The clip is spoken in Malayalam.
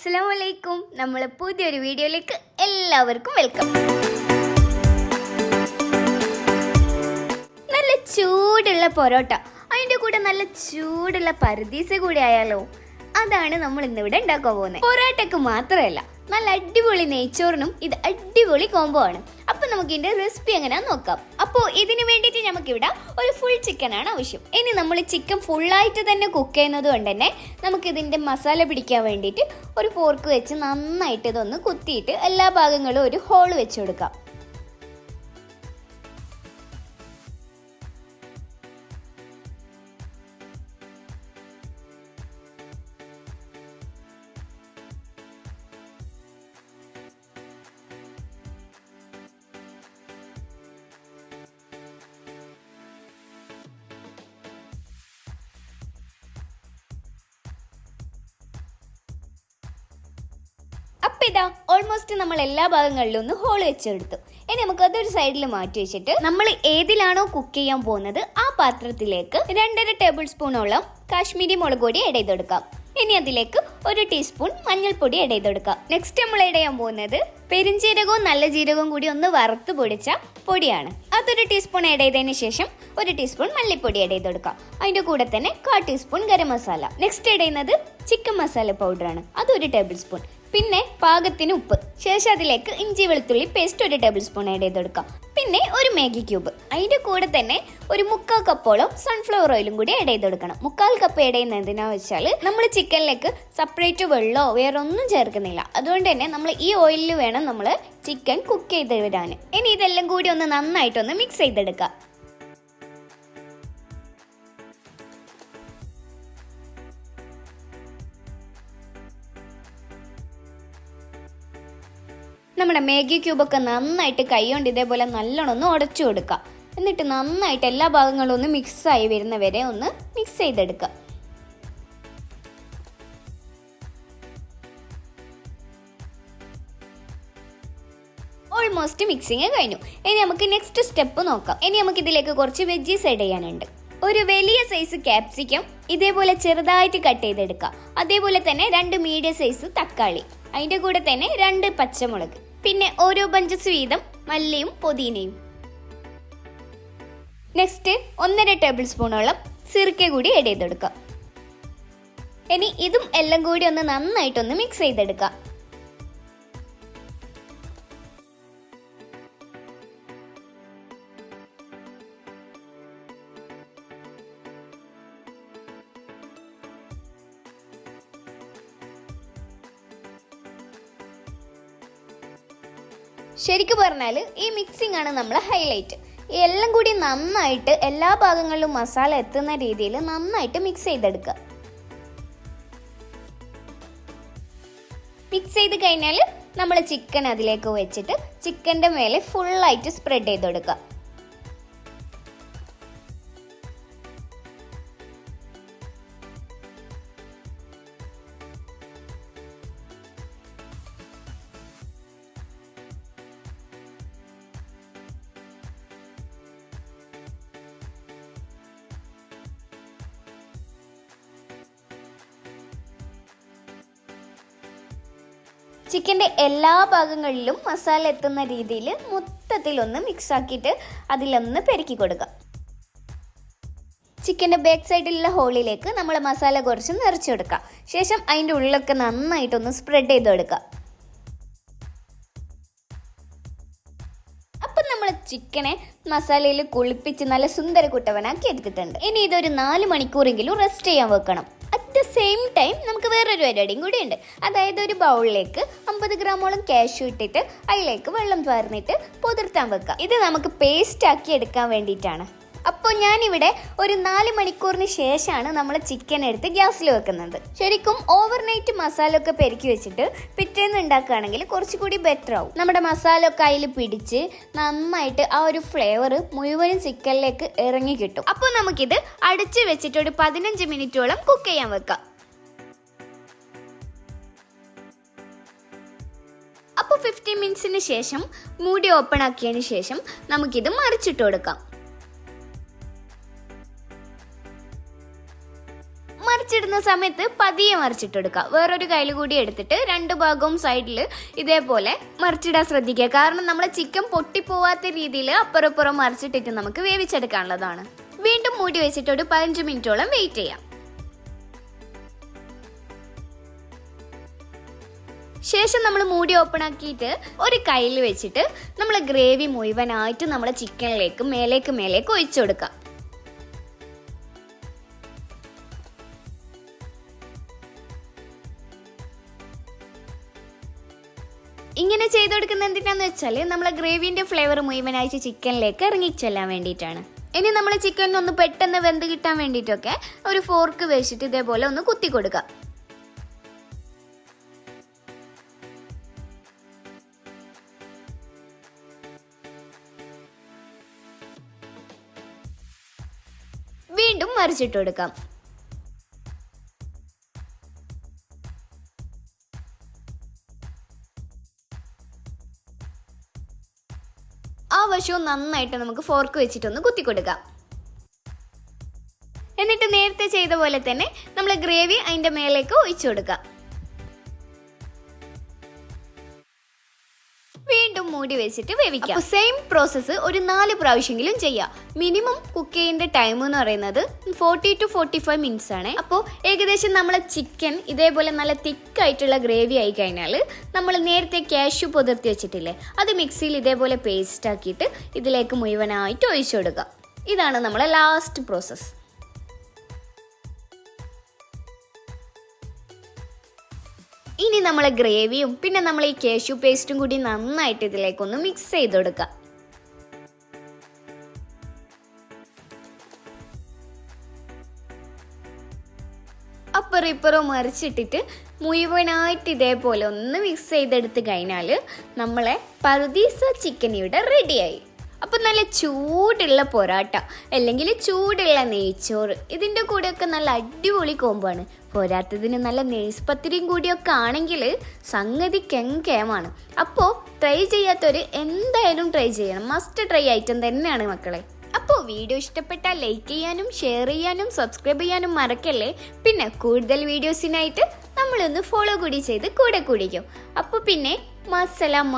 അസ്സലാമലൈക്കും. നമ്മളെ പുതിയൊരു വീഡിയോയിലേക്ക് എല്ലാവർക്കും വെൽക്കം. നല്ല ചൂടുള്ള പൊറോട്ട, അതിൻ്റെ കൂടെ നല്ല ചൂടുള്ള പർദീസ കൂടി ആയാലോ? അതാണ് നമ്മൾ ഇന്നിവിടെ ഉണ്ടാക്കാൻ പോകുന്നത്. പൊറോട്ടക്ക് മാത്രമല്ല, നല്ല അടിപൊളി നെയ്ച്ചോറിനും ഇത് അടിപൊളി കോംബോ ആണ്. അപ്പോൾ നമുക്ക് ഇതിൻ്റെ റെസിപ്പി എങ്ങനെയാണെന്ന് നോക്കാം. അപ്പോൾ ഇതിന് വേണ്ടിയിട്ട് നമുക്കിവിടെ ഒരു ഫുൾ ചിക്കനാണ് ആവശ്യം. ഇനി നമ്മൾ ചിക്കൻ ഫുള്ളായിട്ട് തന്നെ കുക്ക് ചെയ്യുന്നത് കൊണ്ട് തന്നെ നമുക്കിതിൻ്റെ മസാല പിടിക്കാൻ വേണ്ടിയിട്ട് ഒരു ഫോർക്ക് വെച്ച് നന്നായിട്ട് ഇതൊന്ന് കുത്തിയിട്ട് എല്ലാ ഭാഗങ്ങളും ഒരു ഹോൾ വെച്ച് കൊടുക്കാം. അപ്പം ഇതാ ഓൾമോസ്റ്റ് നമ്മൾ എല്ലാ ഭാഗങ്ങളിലും ഒന്ന് ഹോൾ വെച്ചെടുത്തു. ഇനി നമുക്ക് അതൊരു സൈഡിൽ മാറ്റി വെച്ചിട്ട് നമ്മൾ ഏതിലാണോ കുക്ക് ചെയ്യാൻ പോകുന്നത് ആ പാത്രത്തിലേക്ക് 2.5 ടേബിൾ സ്പൂണോളം കാശ്മീരി മുളക് പൊടി ആഡ് ചെയ്തെടുക്കാം. ഇനി അതിലേക്ക് 1 ടീസ്പൂൺ മഞ്ഞൾപ്പൊടി ആഡ് ചെയ്തെടുക്കാം. നെക്സ്റ്റ് നമ്മൾ ആഡ് ചെയ്യാൻ പോകുന്നത് പെരിഞ്ജീരകവും നല്ല ജീരകവും കൂടി ഒന്ന് വറുത്ത് പൊടിച്ച പൊടിയാണ്. അതൊരു ടീസ്പൂൺ ആഡ് ചെയ്തതിന് ശേഷം 1 ടീസ്പൂൺ മല്ലിപ്പൊടി ആഡ് ചെയ്തെടുക്കാം. അതിൻ്റെ കൂടെ തന്നെ 1/4 teaspoon garam masala. Next add ചെയ്യുന്നത് ചിക്കൻ മസാല പൗഡറാണ്, അത് 1 ടേബിൾ സ്പൂൺ. പിന്നെ പാകത്തിന് ഉപ്പ്. ശേഷം അതിലേക്ക് ഇഞ്ചി വെളുത്തുള്ളി പേസ്റ്റ് 1 ടേബിൾ സ്പൂൺ ആഡ് ചെയ്തെടുക്കാം. പിന്നെ ഒരു മാഗി ക്യൂബ്. അതിൻ്റെ കൂടെ തന്നെ ഒരു 1/4 കപ്പോളം സൺഫ്ലവർ ഓയിലും കൂടി ആഡ് ചെയ്തെടുക്കണം. 1/4 കപ്പ് ആഡ് ചെയ്യുന്നത് എന്തിനാന്ന് വെച്ചാൽ നമ്മൾ ചിക്കനിലേക്ക് സെപ്പറേറ്റ് വെള്ളമോ വേറെ ഒന്നും ചേർക്കുന്നില്ല. അതുകൊണ്ട് തന്നെ നമ്മൾ ഈ ഓയിലിൽ വേണം നമ്മൾ ചിക്കൻ കുക്ക് ചെയ്ത് വിടാൻ. ഇനി ഇതെല്ലാം കൂടി ഒന്ന് നന്നായിട്ടൊന്ന് മിക്സ് ചെയ്തെടുക്കാം. നമ്മുടെ മാഗി ക്യൂബൊക്കെ നന്നായിട്ട് കൈ കൊണ്ട് ഇതേപോലെ നല്ലോണം ഒന്ന് ഉടച്ചു കൊടുക്കുക. എന്നിട്ട് നന്നായിട്ട് എല്ലാ ഭാഗങ്ങളും ഒന്ന് മിക്സായി വരുന്നവരെ ഒന്ന് മിക്സ് ചെയ്തെടുക്കുക. ഓൾമോസ്റ്റ് മിക്സിങ് കഴിഞ്ഞു. ഇനി നമുക്ക് നെക്സ്റ്റ് സ്റ്റെപ്പ് നോക്കാം. ഇനി നമുക്ക് ഇതിലേക്ക് കുറച്ച് വെജീസ് ആഡ് ചെയ്യാനുണ്ട്. ഒരു വലിയ സൈസ് ക്യാപ്സിക്കം ഇതേപോലെ ചെറുതായിട്ട് കട്ട് ചെയ്തെടുക്കുക. അതേപോലെ തന്നെ 2 മീഡിയം സൈസ് തക്കാളി, അതിൻ്റെ കൂടെ തന്നെ 2 പച്ചമുളക്, പിന്നെ ഓരോ ബഞ്ചസ് വീതം മല്ലിയും പുതിനയും. നെക്സ്റ്റ് 1.5 ടേബിൾ സ്പൂണോളം സിർക്ക കൂടി ആഡ് ചെയ്തെടുക്കാം. ഇനി ഇതും എല്ലാം കൂടി ഒന്ന് നന്നായിട്ടൊന്ന് മിക്സ് ചെയ്തെടുക്കാം. ശരിക്കും പറഞ്ഞാൽ ഈ മിക്സിംഗ് ആണ് നമ്മളെ ഹൈലൈറ്റ്. എല്ലാം കൂടി നന്നായിട്ട് എല്ലാ ഭാഗങ്ങളിലും മസാല എത്തുന്ന രീതിയിൽ നന്നായിട്ട് മിക്സ് ചെയ്തെടുക്കുക. മിക്സ് ചെയ്ത് കഴിഞ്ഞാൽ നമ്മൾ ചിക്കൻ അതിലേക്ക് വെച്ചിട്ട് ചിക്കൻ്റെ മേലെ ഫുള്ളായിട്ട് സ്പ്രെഡ് ചെയ്തെടുക്കുക. ചിക്കൻ്റെ എല്ലാ ഭാഗങ്ങളിലും മസാല എത്തുന്ന രീതിയിൽ മൊത്തത്തിലൊന്ന് മിക്സ് ആക്കിയിട്ട് അതിലൊന്ന് പെരക്കി കൊടുക്കുക. ചിക്കൻ്റെ ബാക്ക് സൈഡിലുള്ള ഹോളിലേക്ക് നമ്മൾ മസാല കുറച്ച് നിറച്ച് കൊടുക്കുക. ശേഷം അതിൻ്റെ ഉള്ളിലൊക്കെ നന്നായിട്ടൊന്ന് സ്പ്രെഡ് ചെയ്ത് കൊടുക്കുക. അപ്പം നമ്മൾ ചിക്കനെ മസാലയിൽ കുളിപ്പിച്ച് നല്ല സുന്ദര കുട്ടവനാക്കി എടുത്തിട്ടുണ്ട്. ഇനി ഇതൊരു 4 മണിക്കൂറെങ്കിലും റെസ്റ്റ് ചെയ്യാൻ വെക്കണം. അറ്റ് ദ സെയിം ടൈം നമുക്ക് വേറൊരു പരിപാടിയും കൂടി ഉണ്ട്. അതായത് ഒരു ബൗളിലേക്ക് 50 ഗ്രാമോളം കാഷ്യൂ ഇട്ടിട്ട് അതിലേക്ക് വെള്ളം പാർന്നിട്ട് പുതിർത്താൻ വെക്കുക. ഇത് നമുക്ക് പേസ്റ്റ് ആക്കി എടുക്കാൻ വേണ്ടിയിട്ടാണ്. അപ്പോൾ ഞാനിവിടെ ഒരു 4 മണിക്കൂറിന് ശേഷമാണ് നമ്മൾ ചിക്കൻ എടുത്ത് ഗ്യാസിൽ വെക്കുന്നത്. ശരിക്കും ഓവർനൈറ്റ് മസാല ഒക്കെ പെരുക്കി വെച്ചിട്ട് പിറ്റേന്ന് ഉണ്ടാക്കുകയാണെങ്കിൽ കുറച്ചുകൂടി ബെറ്റർ ആവും. നമ്മുടെ മസാല ഒക്കെ അതിൽ പിടിച്ച് നന്നായിട്ട് ആ ഒരു ഫ്ലേവർ മുഴുവനും ചിക്കനിലേക്ക് ഇറങ്ങി കിട്ടും. അപ്പോൾ നമുക്കിത് അടച്ച് വെച്ചിട്ട് ഒരു 15 മിനിറ്റോളം കുക്ക് ചെയ്യാൻ വെക്കാം. അപ്പോൾ 15 മിനിറ്റ്സിന് ശേഷം മൂടി ഓപ്പൺ ആക്കിയതിന് ശേഷം നമുക്കിത് മറിച്ചിട്ട് കൊടുക്കാം. മറിച്ചിടുന്ന സമയത്ത് പതിയെ മറിച്ചിട്ടെടുക്കുക. വേറൊരു കയ്യിൽ കൂടി എടുത്തിട്ട് രണ്ട് ഭാഗവും സൈഡിൽ ഇതേപോലെ മറിച്ചിടാൻ ശ്രദ്ധിക്കുക. കാരണം നമ്മളെ ചിക്കൻ പൊട്ടിപ്പോവാത്ത രീതിയിൽ അപ്പുറപ്പുറം മറിച്ചിട്ടിട്ട് നമുക്ക് വേവിച്ചെടുക്കാനുള്ളതാണ്. വീണ്ടും മൂടി വെച്ചിട്ട് ഒരു 15 മിനിറ്റോളം വെയിറ്റ് ചെയ്യാം. ശേഷം നമ്മൾ മൂടി ഓപ്പൺ ആക്കിയിട്ട് ഒരു കയ്യിൽ വെച്ചിട്ട് നമ്മൾ ഗ്രേവി മുഴുവനായിട്ട് നമ്മളെ ചിക്കനിലേക്ക് മേലേക്ക് ഒഴിച്ചു കൊടുക്കാം. ഇങ്ങനെ ചെയ്ത് കൊടുക്കുന്നത് എന്തിനാന്ന് വെച്ചാൽ നമ്മളെ ഗ്രേവിന്റെ ഫ്ലേവർ മുഴുവനായിട്ട് ചിക്കനിലേക്ക് ഇറങ്ങിച്ചെല്ലാൻ വേണ്ടിയിട്ടാണ്. ഇനി നമ്മൾ ചിക്കൻ ഒന്ന് പെട്ടെന്ന് വെന്ത് കിട്ടാൻ വേണ്ടിയിട്ടൊക്കെ ഒരു ഫോർക്ക് വെച്ചിട്ട് ഇതേപോലെ ഒന്ന് കുത്തി കൊടുക്കാം. വീണ്ടും മറിച്ചിട്ട് കൊടുക്കാം. ആ വശവും നന്നായിട്ട് നമുക്ക് ഫോർക്ക് വെച്ചിട്ടൊന്ന് കുത്തി കൊടുക്കാം. എന്നിട്ട് നേരത്തെ ചെയ്ത പോലെ തന്നെ നമ്മൾ ഗ്രേവി അതിന്റെ മേലേക്ക് ഒഴിച്ചു കൊടുക്കാം. വീണ്ടും മൂടി വെച്ചിട്ട് വേവിക്കാം. സെയിം പ്രോസസ്സ് ഒരു 4 പ്രാവശ്യമെങ്കിലും ചെയ്യാം. മിനിമം കുക്ക് ചെയ്യേണ്ട ടൈം എന്ന് പറയുന്നത് 40 to 45 മിനിറ്റ്സ് ആണ്. അപ്പോൾ ഏകദേശം നമ്മളെ ചിക്കൻ ഇതേപോലെ നല്ല തിക്കായിട്ടുള്ള ഗ്രേവി ആയി കഴിഞ്ഞാൽ നമ്മൾ നേരത്തെ കാഷ്യൂ പുതിർത്തി വെച്ചിട്ടില്ലേ, അത് മിക്സിയിൽ ഇതേപോലെ പേസ്റ്റ് ആക്കിയിട്ട് ഇതിലേക്ക് മുഴുവനായിട്ട് ഒഴിച്ചു കൊടുക്കുക. ഇതാണ് നമ്മളെ ലാസ്റ്റ് പ്രോസസ്സ്. ഇനി നമ്മളെ ഗ്രേവിയും പിന്നെ നമ്മൾ ഈ കാഷ്യൂ പേസ്റ്റും കൂടി നന്നായിട്ട് ഇതിലേക്കൊന്ന് മിക്സ് ചെയ്ത് കൊടുക്കുക. അപ്പുറം ഇപ്പുറം മറിച്ചിട്ടിട്ട് മുഴുവനായിട്ട് ഇതേപോലെ ഒന്ന് മിക്സ് ചെയ്തെടുത്ത് കഴിഞ്ഞാൽ നമ്മളെ പറുദീസ ചിക്കൻ ഇവിടെ റെഡിയായി. അപ്പം നല്ല ചൂടുള്ള പൊറാട്ട അല്ലെങ്കിൽ ചൂടുള്ള നെയ്ച്ചോറ് ഇതിൻ്റെ കൂടെയൊക്കെ നല്ല അടിപൊളി കോമ്പാണ്. പോരാത്തതിന് നല്ല നെയ്സ്പത്തിരിയും കൂടിയൊക്കെ ആണെങ്കിൽ സംഗതി കെങ്കേമാണ്. അപ്പോൾ ട്രൈ ചെയ്യാത്തവർ എന്തായാലും ട്രൈ ചെയ്യണം. മസ്റ്റ് ട്രൈ ഐറ്റം തന്നെയാണ് മക്കളെ. അപ്പോൾ വീഡിയോ ഇഷ്ടപ്പെട്ടാൽ ലൈക്ക് ചെയ്യാനും ഷെയർ ചെയ്യാനും സബ്സ്ക്രൈബ് ചെയ്യാനും മറക്കല്ലേ. പിന്നെ കൂടുതൽ വീഡിയോസിനായിട്ട് നമ്മളൊന്ന് ഫോളോ കൂടി ചെയ്ത് കൂടെ കൂടിക്കും. അപ്പോൾ പിന്നെ മസ്സലാമ.